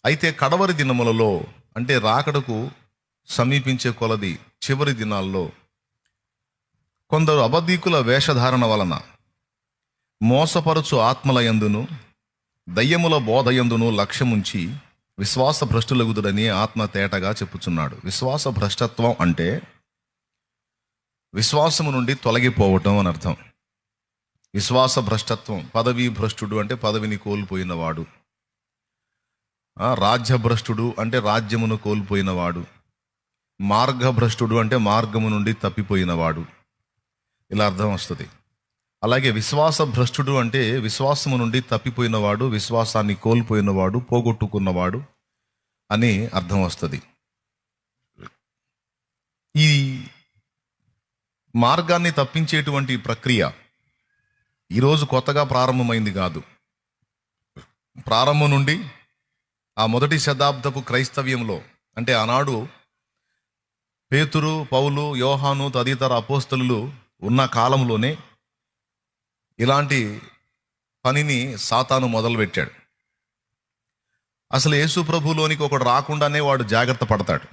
అయితే కడవరి దినములలో, అంటే రాకడకు సమీపించే కొలది చివరి దినాల్లో, కొందరు అబద్ధీకుల వేషధారణ వలన మోసపరచు ఆత్మలయందును దయ్యముల బోధయందును లక్ష్యముంచి విశ్వాస భ్రష్టులగుదురని ఆత్మ తేటగా చెప్పుచున్నాడు. విశ్వాస భ్రష్టత్వం అంటే విశ్వాసము నుండి తొలగిపోవటం అని అర్థం. విశ్వాస భ్రష్టత్వం, పదవీ భ్రష్టుడు అంటే పదవిని కోల్పోయినవాడు, రాజ్యభ్రష్టుడు అంటే రాజ్యమును కోల్పోయినవాడు, మార్గభ్రష్టుడు అంటే మార్గము నుండి తప్పిపోయినవాడు, ఇలా అర్థం వస్తుంది. అలాగే విశ్వాస భ్రష్టుడు అంటే విశ్వాసము నుండి తప్పిపోయినవాడు, విశ్వాసాన్ని కోల్పోయినవాడు, పోగొట్టుకున్నవాడు అని అర్థం వస్తుంది. ఈ మార్గాన్ని తప్పించేటువంటి ప్రక్రియ ఈరోజు కొత్తగా ప్రారంభమైంది కాదు. ప్రారంభం నుండి ఆ మొదటి శతాబ్దపు క్రైస్తవ్యంలో, అంటే ఆనాడు పేతురు, పౌలు, యోహాను తదితర అపోస్తలులు ఉన్న కాలంలోనే ఇలాంటి పనిని సాతాను మొదలుపెట్టాడు. అసలు యేసు ప్రభులోనికి ఒకడు రాకుండానే వాడు జాగ్రత్త పడతాడు.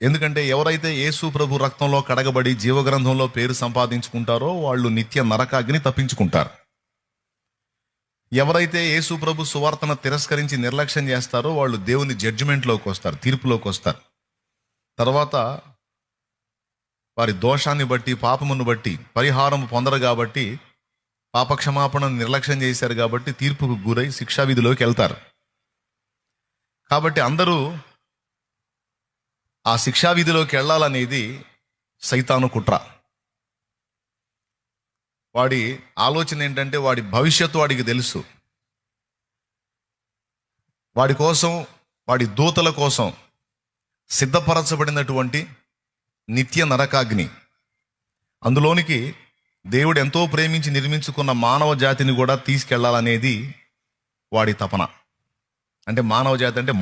ఎందుకంటే ఎవరైతే యేసు ప్రభు రక్తంలో కడగబడి జీవగ్రంథంలో పేరు సంపాదించుకుంటారో వాళ్ళు నిత్య నరకాగ్ని తప్పించుకుంటారు. ఎవరైతే యేసు ప్రభు సువార్తను తిరస్కరించి నిర్లక్ష్యం చేస్తారో వాళ్ళు దేవుని జడ్జిమెంట్లోకి వస్తారు, తీర్పులోకి వస్తారు. తర్వాత వారి దోషాన్ని బట్టి, పాపమును బట్టి పరిహారం పొందరు కాబట్టి, పాపక్షమాపణను నిర్లక్ష్యం చేశారు కాబట్టి తీర్పుకు గురై శిక్షావిధిలోకి వెళ్తారు. కాబట్టి అందరూ ఆ శిక్షావిధిలోకి వెళ్ళాలనేది సైతాను కుట్ర. వాడి ఆలోచన ఏంటంటే వాడి భవిష్యత్తు వాడికి తెలుసు. వాడి కోసం, వాడి దూతల కోసం సిద్ధపరచబడినటువంటి నిత్య నరకాగ్ని, అందులోనికి దేవుడు ఎంతో ప్రేమించి నిర్మించుకున్న మానవ జాతిని కూడా తీసుకెళ్లాలనేది వాడి తపన. అంటే మానవ జాతి అంటే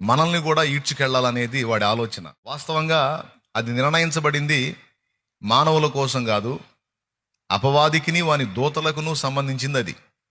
మనల్ని కూడా ఈడ్చుకెళ్లాలనేది వాడి ఆలోచన. వాస్తవంగా అది నిర్ణయించబడింది మానవుల కోసం కాదు, అపవాదికిని వాని దూతలకును సంబంధించింది అది.